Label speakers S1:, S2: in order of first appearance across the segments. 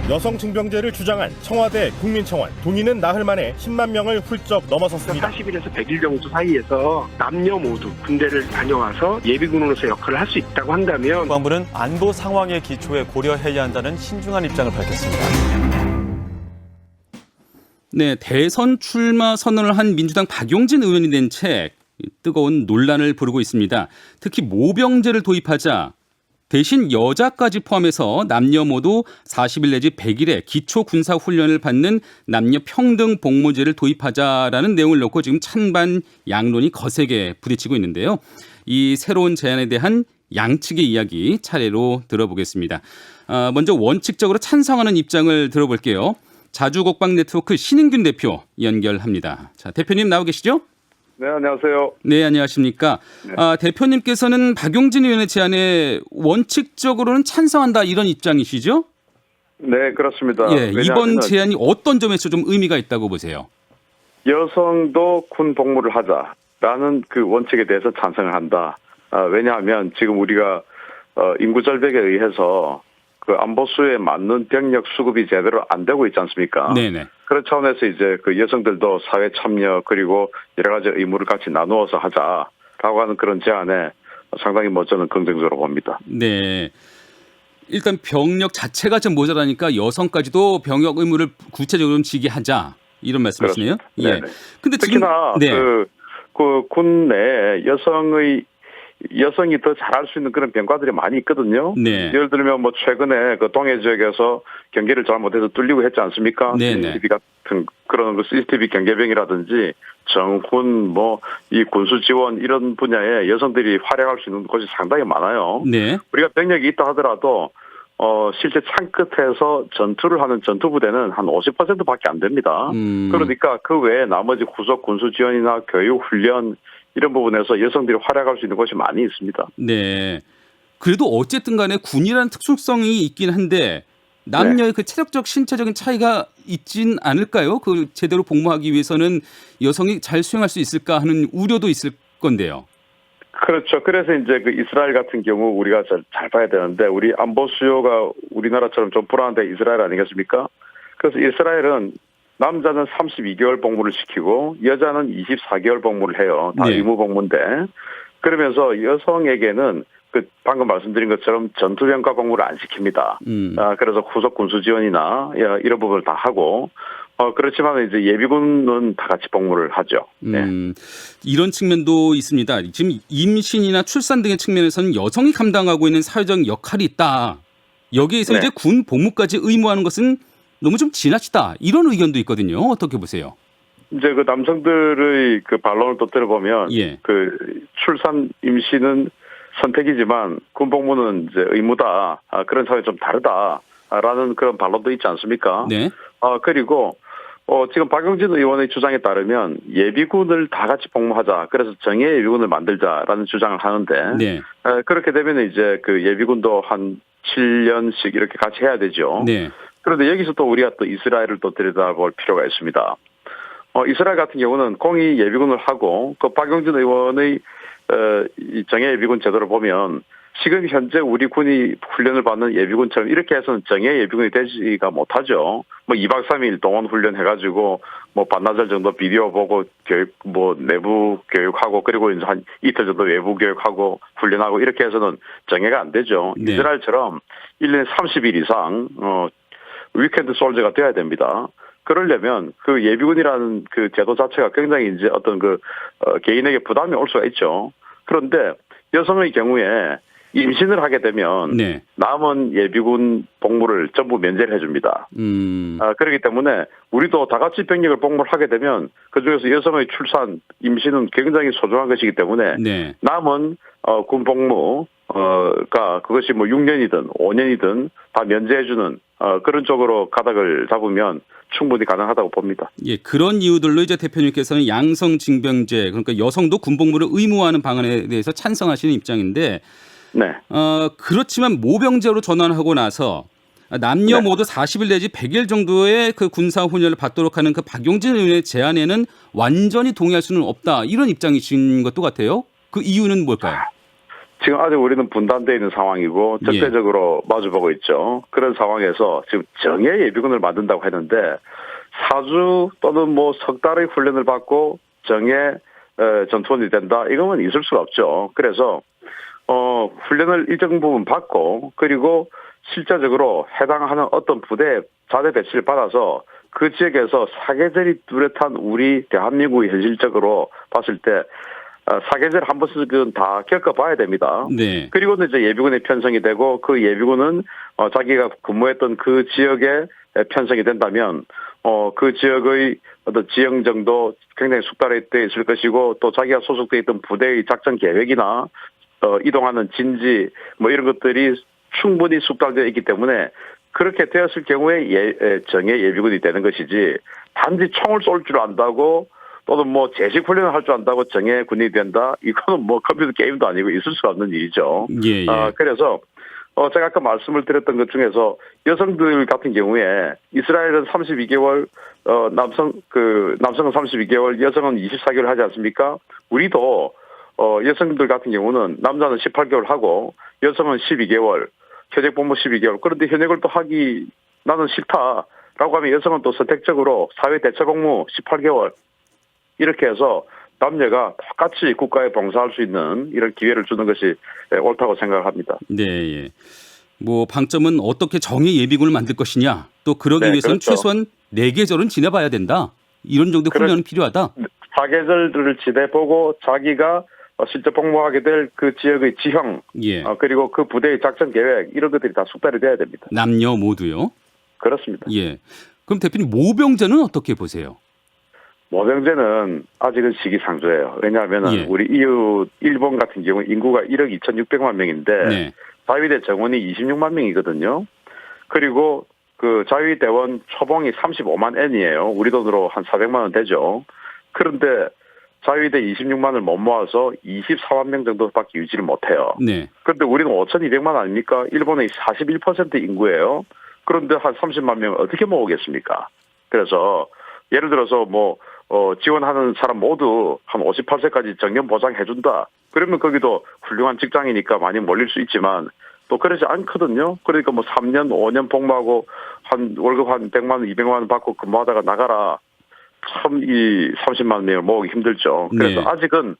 S1: 여성 징병제를 주장한 청와대 국민청원 동의는 나흘 만에 10만 명을 훌쩍 넘어섰습니다.
S2: 40일에서 100일 정도 사이에서 남녀 모두 군대를 다녀와서 예비군으로서 역할을 할 수 있다고 한다면
S3: 국방부는 안보 상황의 기초에 고려해야 한다는 신중한 입장을 밝혔습니다.
S4: 네, 대선 출마 선언을 한 민주당 박용진 의원이 낸 책 뜨거운 논란을 부르고 있습니다. 특히 모병제를 도입하자 대신 여자까지 포함해서 남녀 모두 40일 내지 100일의 기초 군사 훈련을 받는 남녀 평등 복무제를 도입하자라는 내용을 놓고 지금 찬반 양론이 거세게 부딪히고 있는데요. 이 새로운 제안에 대한 양측의 이야기 차례로 들어보겠습니다. 먼저 원칙적으로 찬성하는 입장을 들어볼게요. 자주국방 네트워크 신인균 대표 연결합니다. 자, 대표님 나와 계시죠?
S5: 네, 안녕하세요.
S4: 네, 안녕하십니까.
S5: 네.
S4: 대표님께서는 박용진 의원의 제안에 원칙적으로는 찬성한다 이런 입장이시죠?
S5: 네, 그렇습니다.
S4: 예, 이번 제안이 어떤 점에서 좀 의미가 있다고 보세요?
S5: 여성도 군 복무를 하자라는 그 원칙에 대해서 찬성을 한다. 왜냐하면 지금 우리가 인구 절벽에 의해서 그 안보수에 맞는 병력 수급이 제대로 안 되고 있지 않습니까?
S4: 네네.
S5: 그런 차원에서 이제 그 여성들도 사회 참여 그리고 여러 가지 의무를 같이 나누어서 하자라고 하는 그런 제안에 상당히 저는 긍정적으로 봅니다.
S4: 네. 일단 병력 자체가 좀 모자라니까 여성까지도 병역 의무를 구체적으로 지게 하자 이런 말씀이시네요.
S5: 그렇습니다.
S4: 예.
S5: 네네.
S4: 근데 지금
S5: 특히나 그 군 내에 여성이 더 잘할 수 있는 그런 병과들이 많이 있거든요.
S4: 네.
S5: 예를 들면 최근에 그 동해 지역에서 경계를 잘못해서 뚫리고 했지 않습니까?
S4: 네네.
S5: CCTV 같은 그런 CCTV 경계병이라든지 정군 이 군수 지원 이런 분야에 여성들이 활약할 수 있는 곳이 상당히 많아요.
S4: 네.
S5: 우리가 병력이 있다 하더라도 실제 창 끝에서 전투를 하는 전투 부대는 한 50%밖에 안 됩니다. 그러니까 그 외에 나머지 후속 군수 지원이나 교육 훈련 이런 부분에서 여성들이 활약할 수 있는 곳이 많이 있습니다.
S4: 네. 그래도 어쨌든 간에 군이라는 특수성이 있긴 한데 남녀의 그 체력적 신체적인 차이가 있진 않을까요? 그 제대로 복무하기 위해서는 여성이 잘 수행할 수 있을까 하는 우려도 있을 건데요.
S5: 그렇죠. 그래서 이제 그 이스라엘 같은 경우 우리가 잘 봐야 되는데 우리 안보 수요가 우리나라처럼 좀 불안한데 이스라엘 아니겠습니까? 그래서 이스라엘은 남자는 32개월 복무를 시키고 여자는 24개월 복무를 해요. 다
S4: 네.
S5: 의무 복무인데 그러면서 여성에게는 그 방금 말씀드린 것처럼 전투병과 복무를 안 시킵니다. 그래서 후속 군수 지원이나 이런 부분을 다 하고 그렇지만 이제 예비군은 다 같이 복무를 하죠. 네.
S4: 이런 측면도 있습니다. 지금 임신이나 출산 등의 측면에서는 여성이 감당하고 있는 사회적 역할이 있다. 여기에서
S5: 네.
S4: 이제 군 복무까지 의무화하는 것은 너무 좀 지나치다. 이런 의견도 있거든요. 어떻게 보세요?
S5: 이제 그 남성들의 그 반론을 또 들어보면
S4: 예.
S5: 그 출산 임신은 선택이지만 군 복무는 이제 의무다. 그런 차원이 좀 다르다라는 그런 반론도 있지 않습니까?
S4: 네.
S5: 그리고 지금 박용진 의원의 주장에 따르면 예비군을 다 같이 복무하자. 그래서 정예 예비군을 만들자라는 주장을 하는데
S4: 네.
S5: 그렇게 되면 이제 그 예비군도 한 7년씩 이렇게 같이 해야 되죠.
S4: 네.
S5: 그런데 여기서 또 우리가 또 이스라엘을 또 들여다볼 필요가 있습니다. 이스라엘 같은 경우는 공의 예비군을 하고 그 박용진 의원의 이 정예 예비군 제도를 보면 지금 현재 우리 군이 훈련을 받는 예비군처럼 이렇게 해서는 정예 예비군이 되지가 못하죠. 2박 3일 동원 훈련 해가지고 반나절 정도 비디오 보고 교육 내부 교육하고 그리고 이제 한 이틀 정도 외부 교육하고 훈련하고 이렇게 해서는 정예가 안 되죠.
S4: 네.
S5: 이스라엘처럼 1년에 30일 이상 위켄드 솔저가 돼야 됩니다. 그러려면 그 예비군이라는 그 제도 자체가 굉장히 이제 어떤 개인에게 부담이 올 수가 있죠. 그런데 여성의 경우에 임신을 하게 되면
S4: 네.
S5: 남은 예비군 복무를 전부 면제를 해줍니다. 그렇기 때문에 우리도 다 같이 병력을 복무를 하게 되면 그중에서 여성의 출산, 임신은 굉장히 소중한 것이기 때문에
S4: 네.
S5: 남은 군 복무가 그것이 6년이든 5년이든 다 면제해주는 그런 쪽으로 가닥을 잡으면 충분히 가능하다고 봅니다.
S4: 예, 그런 이유들로 이제 대표님께서는 양성 징병제, 그러니까 여성도 군 복무를 의무화하는 방안에 대해서 찬성하시는 입장인데,
S5: 네.
S4: 그렇지만 모병제로 전환하고 나서 남녀 모두 40일 내지 100일 정도의 그 군사 훈련을 받도록 하는 그 박용진 의원의 제안에는 완전히 동의할 수는 없다. 이런 입장이신 것도 같아요. 그 이유는 뭘까요?
S5: 지금 아직 우리는 분단되어 있는 상황이고 적대적으로 마주보고 있죠. 그런 상황에서 지금 정예 예비군을 만든다고 했는데 4주 또는 뭐 석 달의 훈련을 받고 정예 전투원이 된다. 이거는 있을 수가 없죠. 그래서 훈련을 일정 부분 받고 그리고 실제적으로 해당하는 어떤 부대에 자대 배치를 받아서 그 지역에서 사계절이 뚜렷한 우리 대한민국이 현실적으로 봤을 때 사계절 한 번씩은 다 겪어봐야 됩니다.
S4: 네.
S5: 그리고는 이제 예비군에 편성이 되고 그 예비군은 자기가 근무했던 그 지역에 편성이 된다면 그 지역의 어떤 지형정도 굉장히 숙달되어 있을 것이고 또 자기가 소속되어 있던 부대의 작전 계획이나 이동하는 진지 뭐 이런 것들이 충분히 숙달되어 있기 때문에 그렇게 되었을 경우에 정예 예비군이 되는 것이지 단지 총을 쏠 줄 안다고 또는 뭐 제식 훈련을 할 줄 안다고 정예 군인이 된다. 이거는 뭐 컴퓨터 게임도 아니고 있을 수가 없는 일이죠.
S4: 예.
S5: 그래서 제가 아까 말씀을 드렸던 것 중에서 여성들 같은 경우에 이스라엘은 32개월 남성은 32개월 여성은 24개월 하지 않습니까? 우리도 여성들 같은 경우는 남자는 18개월 하고 여성은 12개월 현역 복무 12개월 그런데 현역을 또 하기 나는 싫다라고 하면 여성은 또 선택적으로 사회 대체 복무 18개월 이렇게 해서 남녀가 똑같이 국가에 봉사할 수 있는 이런 기회를 주는 것이 옳다고 생각을 합니다.
S4: 네. 예. 뭐 방점은 어떻게 정예 예비군을 만들 것이냐. 또 그러기
S5: 네,
S4: 위해서는
S5: 그렇죠.
S4: 최소한 4계절은 지내봐야 된다. 이런 정도의 훈련은 필요하다.
S5: 사계절들을 지내보고 자기가 실제 복무하게 될 그 지역의 지형
S4: 예.
S5: 그리고 그 부대의 작전 계획 이런 것들이 다 숙달이 돼야 됩니다.
S4: 남녀 모두요.
S5: 그렇습니다.
S4: 예. 그럼 대표님 모병제는 어떻게 보세요?
S5: 모병제는 아직은 시기상조예요. 왜냐하면
S4: 예.
S5: 우리 이웃 일본 같은 경우 인구가 1억 2,600만 명인데
S4: 네.
S5: 자위대 정원이 26만 명이거든요. 그리고 그 자위대원 초봉이 35만 엔이에요. 우리 돈으로 한 400만 원 되죠. 그런데 자위대 26만을 못 모아서 24만 명 정도밖에 유지를 못해요.
S4: 네.
S5: 그런데 우리는 5,200만 아닙니까? 일본의 41% 인구예요. 그런데 한 30만 명을 어떻게 모으겠습니까? 그래서 예를 들어서 지원하는 사람 모두 한 58세까지 정년 보장해준다. 그러면 거기도 훌륭한 직장이니까 많이 몰릴 수 있지만 또 그러지 않거든요. 그러니까 3년, 5년 복무하고 월급 한 100만 원, 200만 원 받고 근무하다가 나가라. 참 이 30만 명을 모으기 힘들죠. 그래서
S4: 네.
S5: 아직은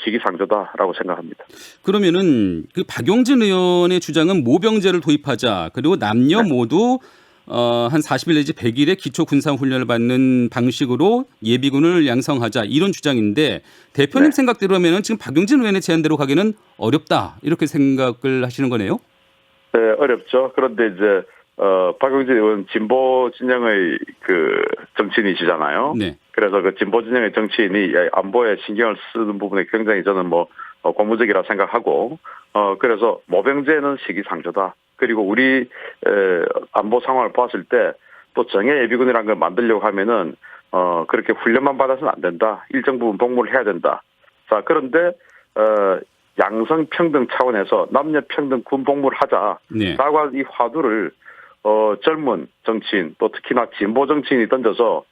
S5: 시기상조다라고 생각합니다.
S4: 그러면은 그 박용진 의원의 주장은 모병제를 도입하자. 그리고 남녀 모두 한 40일 내지 100일의 기초 군사 훈련을 받는 방식으로 예비군을 양성하자 이런 주장인데 대표님
S5: 네.
S4: 생각대로라면은 지금 박용진 의원의 제안대로 가기는 어렵다 이렇게 생각을 하시는 거네요.
S5: 네, 어렵죠. 그런데 이제 박용진 의원 진보 진영의 그 정치인이시잖아요.
S4: 네.
S5: 그래서 그 진보 진영의 정치인이 안보에 신경을 쓰는 부분에 굉장히 저는 고무적이라 생각하고 그래서 모병제는 시기상조다. 그리고 우리 안보 상황을 봤을 때 또 정예 예비군이라는 걸 만들려고 하면은 그렇게 훈련만 받아서는 안 된다. 일정 부분 복무를 해야 된다. 자, 그런데 양성 평등 차원에서 남녀 평등 군 복무를 하자라고
S4: 네.
S5: 한 이 화두를 젊은 정치인 또 특히나 진보 정치인이 던져서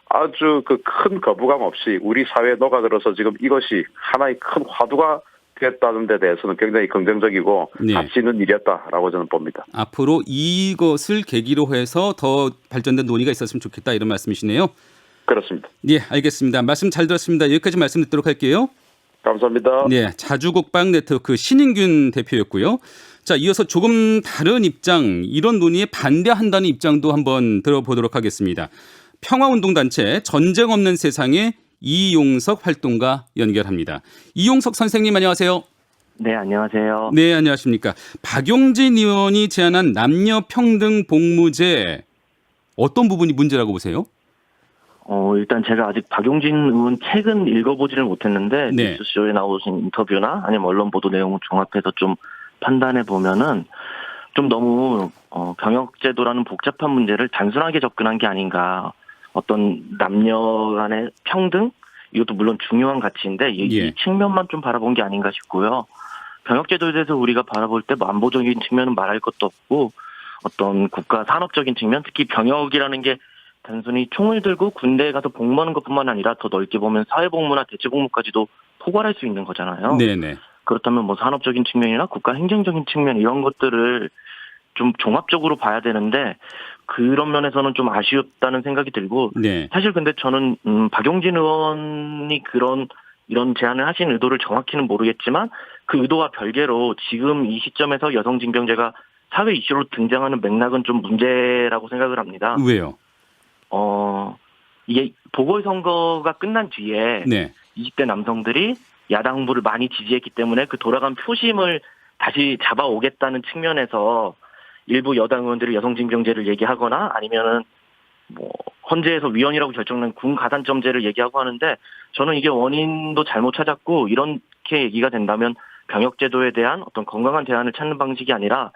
S5: 아주 그 큰 거부감 없이 우리 사회에 녹아들어서 지금 이것이 하나의 큰 화두가 됐다는 데 대해서는 굉장히 긍정적이고
S4: 네.
S5: 가치 있는 일이었다라고 저는 봅니다.
S4: 앞으로 이것을 계기로 해서 더 발전된 논의가 있었으면 좋겠다 이런 말씀이시네요.
S5: 그렇습니다.
S4: 예, 알겠습니다. 말씀 잘 들었습니다. 여기까지 말씀 듣도록 할게요.
S5: 감사합니다.
S4: 네, 자주국방 네트워크 신인균 대표였고요. 자, 이어서 조금 다른 입장, 이런 논의에 반대한다는 입장도 한번 들어보도록 하겠습니다. 평화운동단체 전쟁 없는 세상의 이용석 활동가 연결합니다. 이용석 선생님 안녕하세요.
S6: 네, 안녕하세요.
S4: 네, 안녕하십니까. 박용진 의원이 제안한 남녀 평등 복무제 어떤 부분이 문제라고 보세요?
S6: 일단 제가 아직 박용진 의원 책은 읽어보지를 못했는데
S4: 네.
S6: 뉴스쇼에 나오신 인터뷰나 아니면 언론 보도 내용을 종합해서 좀 판단해 보면은 좀 너무 병역제도라는 복잡한 문제를 단순하게 접근한 게 아닌가. 어떤 남녀 간의 평등? 이것도 물론 중요한 가치인데 이 측면만 좀 바라본 게 아닌가 싶고요. 병역제도에 대해서 우리가 바라볼 때 안보적인 측면은 말할 것도 없고 어떤 국가 산업적인 측면, 특히 병역이라는 게 단순히 총을 들고 군대에 가서 복무하는 것뿐만 아니라 더 넓게 보면 사회복무나 대체복무까지도 포괄할 수 있는 거잖아요.
S4: 네네.
S6: 그렇다면 뭐 산업적인 측면이나 국가 행정적인 측면 이런 것들을 좀 종합적으로 봐야 되는데 그런 면에서는 좀 아쉬웠다는 생각이 들고
S4: 네.
S6: 사실 근데 저는 박용진 의원이 이런 제안을 하신 의도를 정확히는 모르겠지만 그 의도와 별개로 지금 이 시점에서 여성징병제가 사회 이슈로 등장하는 맥락은 좀 문제라고 생각을 합니다.
S4: 왜요?
S6: 이게 보궐선거가 끝난 뒤에
S4: 네.
S6: 20대 남성들이 야당 후보를 많이 지지했기 때문에 그 돌아간 표심을 다시 잡아오겠다는 측면에서 일부 여당 의원들이 여성징병제를 얘기하거나 아니면은 뭐 헌재에서 위헌이라고 결정난 군 가산점제를 얘기하고 하는데 저는 이게 원인도 잘못 찾았고 이렇게 얘기가 된다면 병역제도에 대한 어떤 건강한 대안을 찾는 방식이 아니라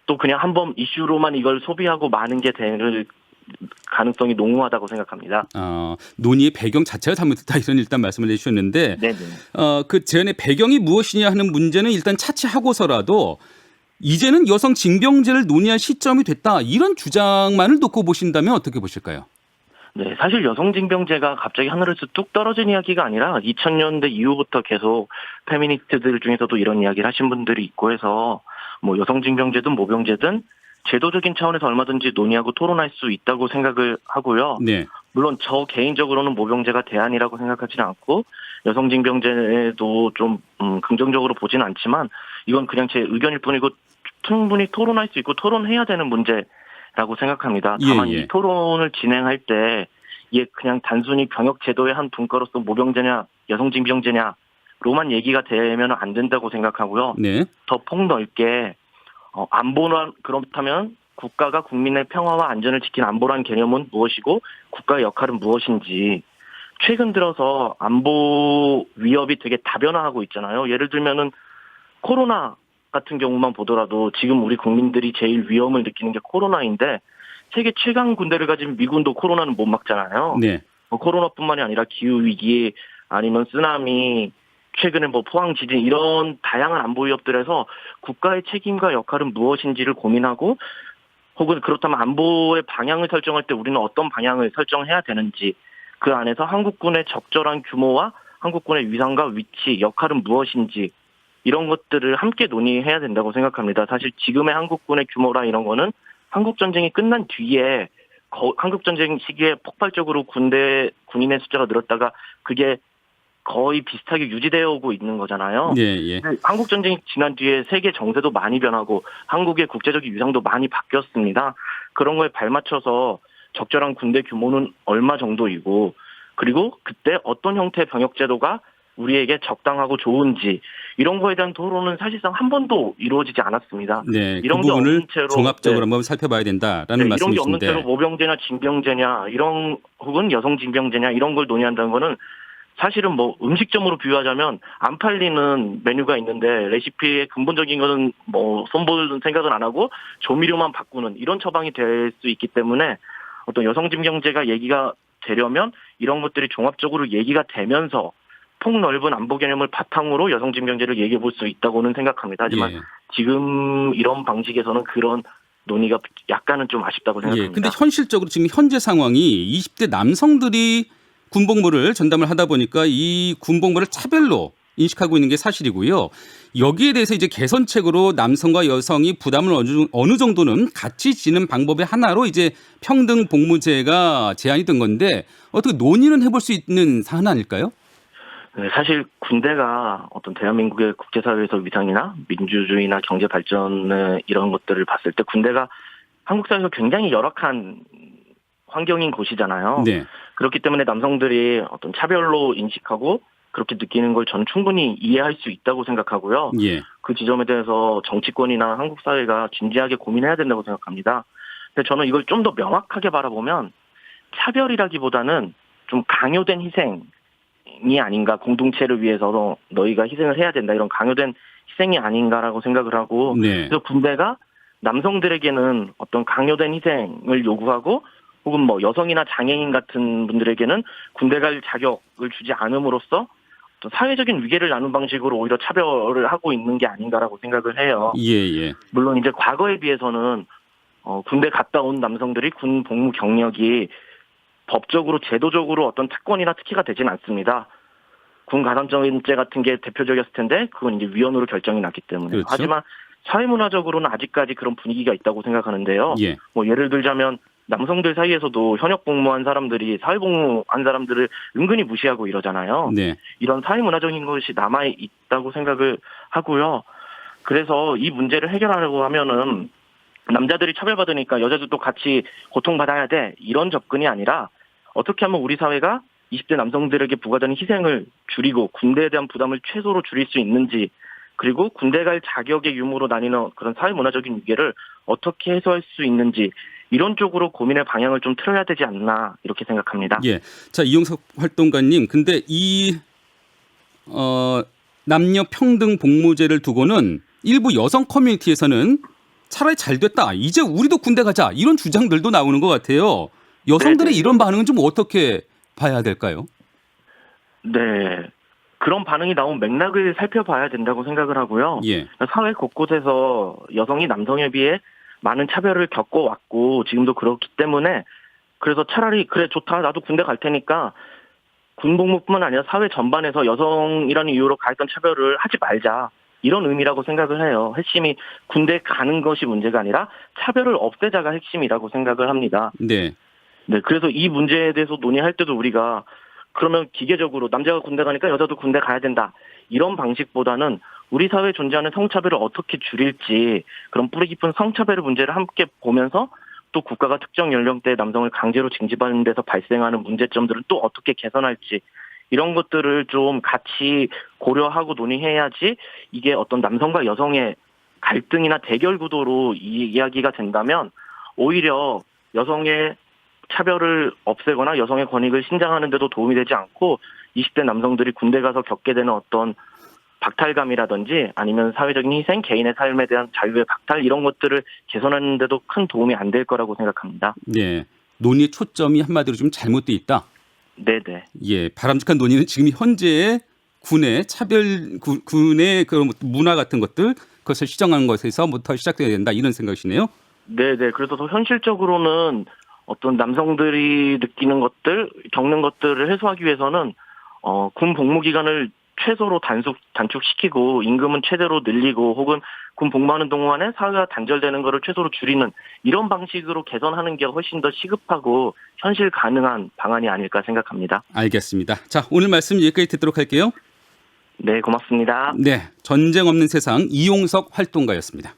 S6: 또 그냥 한번 이슈로만 이걸 소비하고 마는 게 될 가능성이 농후하다고 생각합니다.
S4: 논의의 배경 자체가 잘못됐다 이런 일단 말씀을 해주셨는데
S6: 네네.
S4: 그 제안의 배경이 무엇이냐 하는 문제는 일단 차치하고서라도 이제는 여성 징병제를 논의할 시점이 됐다 이런 주장만을 놓고 보신다면 어떻게 보실까요?
S6: 네, 사실 여성징병제가 갑자기 하늘에서 뚝 떨어진 이야기가 아니라 2000년대 이후부터 계속 페미니스트들 중에서도 이런 이야기를 하신 분들이 있고 해서 뭐 여성징병제든 모병제든 제도적인 차원에서 얼마든지 논의하고 토론할 수 있다고 생각을 하고요.
S4: 네.
S6: 물론 저 개인적으로는 모병제가 대안이라고 생각하지는 않고 여성징병제도 좀 긍정적으로 보지는 않지만 이건 그냥 제 의견일 뿐이고 충분히 토론할 수 있고 토론해야 되는 문제라고 생각합니다. 다만
S4: 예.
S6: 이 토론을 진행할 때 이게 그냥 단순히 병역제도의 한 분과로서 모병제냐 여성징병제냐로만 얘기가 되면 안 된다고 생각하고요.
S4: 네.
S6: 더 폭넓게 안보란 그렇다면 국가가 국민의 평화와 안전을 지키는 안보란 개념은 무엇이고 국가의 역할은 무엇인지 최근 들어서 안보 위협이 되게 다변화하고 있잖아요. 예를 들면은 코로나 같은 경우만 보더라도 지금 우리 국민들이 제일 위험을 느끼는 게 코로나인데 세계 최강 군대를 가진 미군도 코로나는 못 막잖아요.
S4: 네.
S6: 코로나뿐만이 아니라 기후 위기 아니면 쓰나미 최근에 뭐 포항 지진 이런 다양한 안보 위협들에서 국가의 책임과 역할은 무엇인지를 고민하고 혹은 그렇다면 안보의 방향을 설정할 때 우리는 어떤 방향을 설정해야 되는지 그 안에서 한국군의 적절한 규모와 한국군의 위상과 위치, 역할은 무엇인지 이런 것들을 함께 논의해야 된다고 생각합니다. 사실 지금의 한국군의 규모라 이런 거는 한국전쟁이 끝난 뒤에 한국전쟁 시기에 폭발적으로 군인의 숫자가 늘었다가 그게 거의 비슷하게 유지되어 오고 있는 거잖아요.
S4: 예.
S6: 한국전쟁이 지난 뒤에 세계 정세도 많이 변하고 한국의 국제적인 위상도 많이 바뀌었습니다. 그런 거에 발맞춰서 적절한 군대 규모는 얼마 정도이고 그리고 그때 어떤 형태의 병역제도가 우리에게 적당하고 좋은지 이런 거에 대한 토론은 사실상 한 번도 이루어지지 않았습니다.
S4: 네.
S6: 이런
S4: 그
S6: 게
S4: 부분을
S6: 없는 채로
S4: 종합적으로 한번 살펴봐야 된다라는
S6: 이런 게 없는
S4: 말씀이신데.
S6: 채로 모병제냐 징병제냐 이런 혹은 여성 징병제냐 이런 걸 논의한다는 거는 사실은 뭐 음식점으로 비유하자면 안 팔리는 메뉴가 있는데 레시피의 근본적인 거는 뭐 손볼 생각은 안 하고 조미료만 바꾸는 이런 처방이 될 수 있기 때문에 어떤 여성징병제가 얘기가 되려면 이런 것들이 종합적으로 얘기가 되면서 폭넓은 안보 개념을 바탕으로 여성징병제를 얘기해 볼 수 있다고는 생각합니다. 하지만
S4: 예.
S6: 지금 이런 방식에서는 그런 논의가 약간은 좀 아쉽다고 생각합니다.
S4: 예. 근데 현실적으로 지금 현재 상황이 20대 남성들이 군복무를 전담을 하다 보니까 이 군복무를 차별로 인식하고 있는 게 사실이고요. 여기에 대해서 이제 개선책으로 남성과 여성이 부담을 어느 정도는 같이 지는 방법의 하나로 이제 평등 복무제가 제안이 된 건데 어떻게 논의는 해볼 수 있는 사안 아닐까요?
S6: 네, 사실 군대가 어떤 대한민국의 국제사회에서 위상이나 민주주의나 경제 발전의 이런 것들을 봤을 때 군대가 한국 사회에서 굉장히 열악한 환경인 곳이잖아요.
S4: 네.
S6: 그렇기 때문에 남성들이 어떤 차별로 인식하고 그렇게 느끼는 걸 저는 충분히 이해할 수 있다고 생각하고요.
S4: 예.
S6: 그 지점에 대해서 정치권이나 한국 사회가 진지하게 고민해야 된다고 생각합니다. 근데 저는 이걸 좀 더 명확하게 바라보면 차별이라기보다는 좀 강요된 희생이 아닌가, 공동체를 위해서 너희가 희생을 해야 된다 이런 강요된 희생이 아닌가라고 생각을 하고
S4: 네.
S6: 그래서 군대가 남성들에게는 어떤 강요된 희생을 요구하고 혹은 뭐 여성이나 장애인 같은 분들에게는 군대 갈 자격을 주지 않음으로써 또 사회적인 위계를 나눈 방식으로 오히려 차별을 하고 있는 게 아닌가라고 생각을 해요.
S4: 예.
S6: 물론 이제 과거에 비해서는 군대 갔다 온 남성들이 군 복무 경력이 법적으로 제도적으로 어떤 특권이나 특혜가 되진 않습니다. 군 가산점제 같은 게 대표적이었을 텐데 그건 이제 위헌으로 결정이 났기 때문에.
S4: 그렇죠.
S6: 하지만 사회문화적으로는 아직까지 그런 분위기가 있다고 생각하는데요.
S4: 예.
S6: 뭐 예를 들자면 남성들 사이에서도 현역 복무한 사람들이 사회복무한 사람들을 은근히 무시하고 이러잖아요.
S4: 네.
S6: 이런 사회문화적인 것이 남아 있다고 생각을 하고요. 그래서 이 문제를 해결하려고 하면은 남자들이 차별받으니까 여자들도 같이 고통받아야 돼. 이런 접근이 아니라 어떻게 하면 우리 사회가 20대 남성들에게 부과되는 희생을 줄이고 군대에 대한 부담을 최소로 줄일 수 있는지, 그리고 군대 갈 자격의 유무로 나뉘는 그런 사회문화적인 위계를 어떻게 해소할 수 있는지 이런 쪽으로 고민의 방향을 좀 틀어야 되지 않나 이렇게 생각합니다.
S4: 예. 자, 이용석 활동가님, 근데 이 남녀 평등 복무제를 두고는 일부 여성 커뮤니티에서는 차라리 잘 됐다, 이제 우리도 군대 가자, 이런 주장들도 나오는 것 같아요. 여성들의
S6: 네네.
S4: 이런 반응은 좀 어떻게 봐야 될까요?
S6: 네. 그런 반응이 나온 맥락을 살펴봐야 된다고 생각을 하고요.
S4: 예.
S6: 사회 곳곳에서 여성이 남성에 비해 많은 차별을 겪어왔고 지금도 그렇기 때문에 그래서 차라리 그래 좋다 나도 군대 갈 테니까 군복무뿐만 아니라 사회 전반에서 여성이라는 이유로 가했던 차별을 하지 말자 이런 의미라고 생각을 해요. 핵심이 군대 가는 것이 문제가 아니라 차별을 없애자가 핵심이라고 생각을 합니다.
S4: 네.
S6: 네, 그래서 이 문제에 대해서 논의할 때도 우리가 그러면 기계적으로 남자가 군대 가니까 여자도 군대 가야 된다 이런 방식보다는 우리 사회에 존재하는 성차별을 어떻게 줄일지 그런 뿌리 깊은 성차별의 문제를 함께 보면서 또 국가가 특정 연령대의 남성을 강제로 징집하는 데서 발생하는 문제점들을 또 어떻게 개선할지 이런 것들을 좀 같이 고려하고 논의해야지 이게 어떤 남성과 여성의 갈등이나 대결 구도로 이야기가 된다면 오히려 여성의 차별을 없애거나 여성의 권익을 신장하는 데도 도움이 되지 않고 20대 남성들이 군대 가서 겪게 되는 어떤 박탈감이라든지 아니면 사회적인 희생, 개인의 삶에 대한 자유의 박탈 이런 것들을 개선하는 데도 큰 도움이 안 될 거라고 생각합니다.
S4: 네. 논의의 초점이 한마디로 좀 잘못돼 있다.
S6: 네네.
S4: 예. 바람직한 논의는 지금 현재의 군의 차별, 군의 그런 문화 같은 것들, 그것을 시정하는 것에서부터 시작돼야 된다, 이런 생각이시네요.
S6: 네네. 그래서 더 현실적으로는 어떤 남성들이 느끼는 것들, 겪는 것들을 해소하기 위해서는 군 복무 기간을 최소로 단축시키고 임금은 최대로 늘리고 혹은 군 복무하는 동안에 사회가 단절되는 것을 최소로 줄이는 이런 방식으로 개선하는 게 훨씬 더 시급하고 현실 가능한 방안이 아닐까 생각합니다.
S4: 알겠습니다. 자, 오늘 말씀 여기까지 듣도록 할게요.
S6: 네, 고맙습니다.
S4: 네. 전쟁 없는 세상 이용석 활동가였습니다.